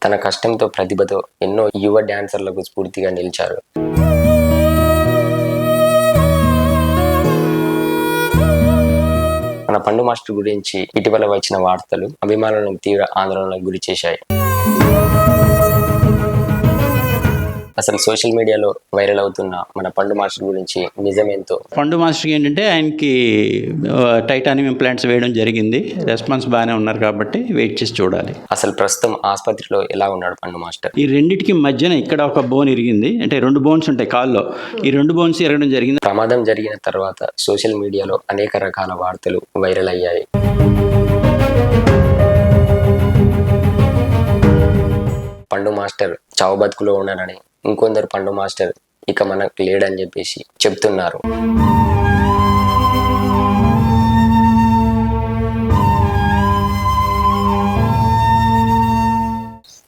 తన కష్టంతో ప్రతిభతో ఎన్నో యువ డాన్సర్లకు స్ఫూర్తిగా నిలిచారు. మన పండు మాస్టర్ గురించి ఇటీవల వచ్చిన వార్తలు అభిమానులను తీవ్ర ఆందోళనకు గురి చేశాయి. అసలు సోషల్ మీడియాలో వైరల్ అవుతున్న మన పండు మాస్టర్ గురించి నిజమేంతో. పండు మాస్టర్కి ఏంటంటే ఆయనకి టైటానియం ఇంప్లాంట్స్ వేయడం జరిగింది. రెస్పాన్స్ బాగానే ఉన్నారు కాబట్టి వెయిట్ చేసి చూడాలి. అసలు ప్రస్తుతం ఆసుపత్రిలో ఎలా ఉన్నాడు పండు మాస్టర్? ఈ రెండింటికి మధ్యన ఇక్కడ ఒక బోన్ ఇరిగింది. అంటే 2 బోన్స్ ఉంటాయి కాల్లో. ఈ 2 బోన్స్ ఇరగడం జరిగింది. ప్రమాదం జరిగిన తర్వాత సోషల్ మీడియాలో అనేక రకాల వార్తలు వైరల్ అయ్యాయి. పండు మాస్టర్ చావు బతుకులో ఉన్నారని, ఇంకొందరు పండు మాస్టర్ ఇక మనకు లేడని చెప్పేసి చెప్తున్నారు.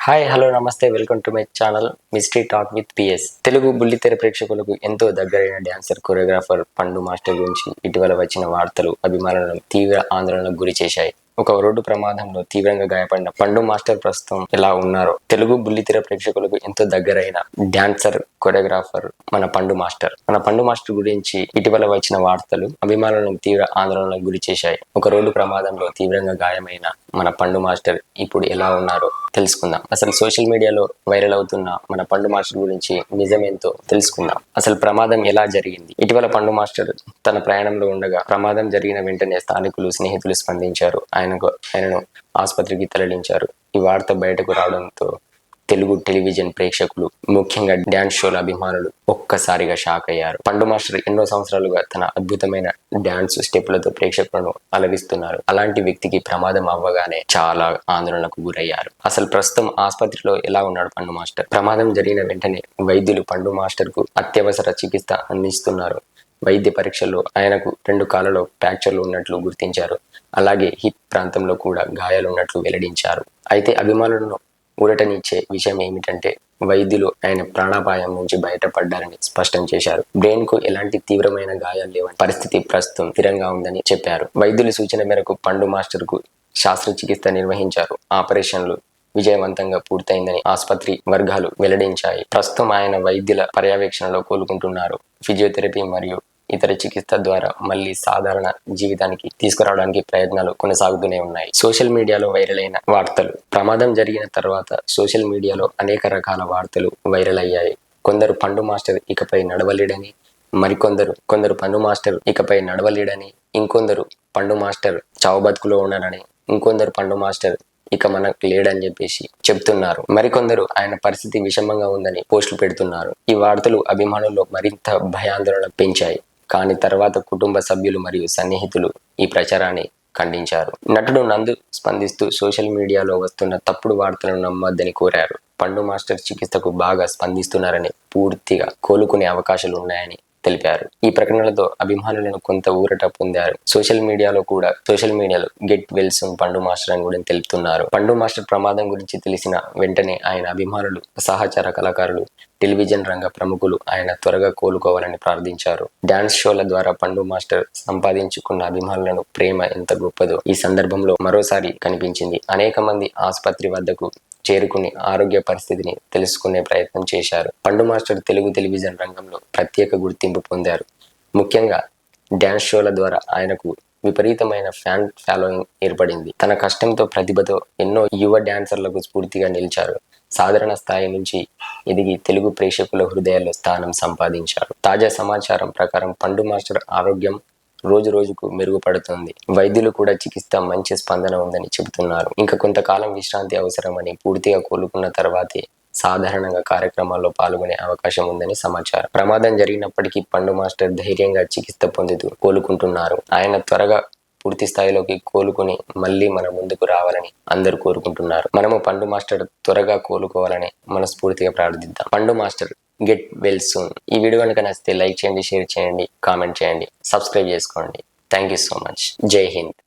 హాయ్, హలో, నమస్తే, welcome to my channel mystery talk with PS. Telugu బుల్లితెర ప్రేక్షకులకు ఎంతో దగ్గరైన డాన్సర్, కొరియోగ్రాఫర్ పండు మాస్టర్ గురించి ఇటీవల వచ్చిన వార్తలు అభిమానులను తీవ్ర ఆందోళనకు గురి చేశాయి. ఒక రోడ్డు ప్రమాదంలో తీవ్రంగా గాయపడిన పండు మాస్టర్ ప్రస్తుతం ఎలా ఉన్నారో తెలుగు బుల్లితెర ప్రేక్షకులకు ఎంతో దగ్గరైన డాన్సర్, కొరియోగ్రాఫర్ మన పండు మాస్టర్ గురించి ఇటీవల వచ్చిన వార్తలు అభిమానులను తీవ్ర ఆందోళనకు గురి చేశాయి. ఒక రోడ్డు ప్రమాదంలో తీవ్రంగా గాయమైన మన పండు మాస్టర్ ఇప్పుడు ఎలా ఉన్నారో తెలుసుకుందాం. అసలు సోషల్ మీడియాలో వైరల్ అవుతున్న మన పండు మాస్టర్ గురించి నిజమేంతో తెలుసుకుందాం. అసలు ప్రమాదం ఎలా జరిగింది? ఇటీవల పండు మాస్టర్ తన ప్రయాణంలో ఉండగా ప్రమాదం జరిగిన వెంటనే స్థానికులు, స్నేహితులు స్పందించారు. ఆయనను ఆసుపత్రికి తరలించారు. ఈ వార్త బయటకు రావడంతో తెలుగు టెలివిజన్ ప్రేక్షకులు, ముఖ్యంగా డ్యాన్స్ షోల అభిమానులు ఒక్కసారిగా షాక్ అయ్యారు. పండు మాస్టర్ ఎన్నో సంవత్సరాలుగా తన అద్భుతమైన డ్యాన్స్ స్టెప్లతో ప్రేక్షకులను అలరిస్తున్నారు. అలాంటి వ్యక్తికి ప్రమాదం అవ్వగానే చాలా ఆందోళనకు గురయ్యారు. అసలు ప్రస్తుతం ఆసుపత్రిలో ఎలా ఉన్నాడు పండు మాస్టర్? ప్రమాదం జరిగిన వెంటనే వైద్యులు పండు మాస్టర్ కు అత్యవసర చికిత్స అందిస్తున్నారు. వైద్య పరీక్షల్లో ఆయనకు 2 కాళ్ళలో ఫ్రాక్చర్లు ఉన్నట్లు గుర్తించారు. అలాగే హిప్ ప్రాంతంలో కూడా గాయాలు ఉన్నట్లు వెల్లడించారు. అయితే అభిమానులను ఊరటనిచ్చే విషయం ఏమిటంటే వైద్యులు ఆయన ప్రాణాపాయం నుంచి బయటపడ్డారని స్పష్టం చేశారు. బ్రెయిన్ కు ఎలాంటి తీవ్రమైన గాయాలు లేవని, పరిస్థితి ప్రస్తుతం స్థిరంగా ఉందని చెప్పారు. వైద్యుల సూచన మేరకు పండు మాస్టర్ కు శస్త్రచికిత్స నిర్వహించారు. ఆపరేషన్లు విజయవంతంగా పూర్తయిందని ఆసుపత్రి వర్గాలు వెల్లడించాయి. ప్రస్తుతం ఆయన వైద్యుల పర్యవేక్షణలో కోలుకుంటున్నారు. ఫిజియోథెరపీ మరియు ఇతర చికిత్స ద్వారా మళ్ళీ సాధారణ జీవితానికి తీసుకురావడానికి ప్రయత్నాలు కొనసాగుతూనే ఉన్నాయి. సోషల్ మీడియాలో వైరల్ అయిన వార్తలు. ప్రమాదం జరిగిన తర్వాత సోషల్ మీడియాలో అనేక రకాల వార్తలు వైరల్ అయ్యాయి. కొందరు పండు మాస్టర్ ఇకపై నడవలేడని, కొందరు పండు మాస్టర్ ఇకపై నడవలేడని, ఇంకొందరు పండు మాస్టర్ చావు బతుకులో ఉన్నారని, ఇంకొందరు పండు మాస్టర్ ఇక మనకు లేడని చెప్పేసి చెప్తున్నారు. మరికొందరు ఆయన పరిస్థితి విషమంగా ఉందని పోస్టులు పెడుతున్నారు. ఈ వార్తలు అభిమానుల్లో మరింత భయాందోళన పెంచాయి. కానీ తర్వాత కుటుంబ సభ్యులు మరియు సన్నిహితులు ఈ ప్రచారాన్ని ఖండించారు. నటుడు నందు స్పందిస్తూ సోషల్ మీడియాలో వస్తున్న తప్పుడు వార్తలను నమ్మొద్దని కోరారు. పండు మాస్టర్ చికిత్సకు బాగా స్పందిస్తున్నారని, పూర్తిగా కోలుకునే అవకాశాలు ఉన్నాయని తెలిపారు. ఈ ప్రకటనలతో అభిమానులను కొంత ఊరట పొందారు. సోషల్ మీడియాలో గెట్ వెల్ సూన్ పండు మాస్టర్ అని కూడా తెలుపుతున్నారు. పండు మాస్టర్ ప్రమాదం గురించి తెలిసిన వెంటనే ఆయన అభిమానులు, సహచర కళాకారులు, టెలివిజన్ రంగ ప్రముఖులు ఆయన త్వరగా కోలుకోవాలని ప్రార్థించారు. డాన్స్ షోల ద్వారా పండు మాస్టర్ సంపాదించుకున్న అభిమానులను ప్రేమ ఎంత గొప్పదో ఈ సందర్భంలో మరోసారి కనిపించింది. అనేక మంది ఆసుపత్రి వద్దకు చేరుకుని ఆరోగ్య పరిస్థితిని తెలుసుకునే ప్రయత్నం చేశారు. పండు మాస్టర్ తెలుగు టెలివిజన్ రంగంలో ప్రత్యేక గుర్తింపు పొందారు. ముఖ్యంగా డ్యాన్స్ షోల ద్వారా ఆయనకు విపరీతమైన ఫ్యాన్ ఫాలోయింగ్ ఏర్పడింది. తన కష్టంతో ప్రతిభతో ఎన్నో యువ డాన్సర్లకు స్ఫూర్తిగా నిలిచారు. సాధారణ స్థాయి నుంచి ఎదిగి తెలుగు ప్రేక్షకుల హృదయాల్లో స్థానం సంపాదించారు. తాజా సమాచారం ప్రకారం పండు మాస్టర్ ఆరోగ్యం రోజు రోజుకు మెరుగుపడుతుంది. వైద్యులు కూడా చికిత్స మంచి స్పందన ఉందని చెబుతున్నారు. ఇంకా కొంతకాలం విశ్రాంతి అవసరమని, పూర్తిగా కోలుకున్న తర్వాతే సాధారణంగా కార్యక్రమాల్లో పాల్గొనే అవకాశం ఉందని సమాచారం. ప్రమాదం జరిగినప్పటికీ పండు మాస్టర్ ధైర్యంగా చికిత్స పొందుతూ కోలుకుంటున్నారు. ఆయన త్వరగా పూర్తి స్థాయిలోకి కోలుకుని మళ్ళీ మన ముందుకు రావాలని అందరూ కోరుకుంటున్నారు. మనము పండు మాస్టర్ త్వరగా కోలుకోవాలని మనస్ఫూర్తిగా ప్రార్థిద్దాం. పండు మాస్టర్ గెట్ వెల్ సూన్. ఈ వీడియో కనుక నచ్చితే లైక్ చేయండి, షేర్ చేయండి, కామెంట్ చేయండి, సబ్స్క్రైబ్ చేసుకోండి. Thank you so much. జై హింద్.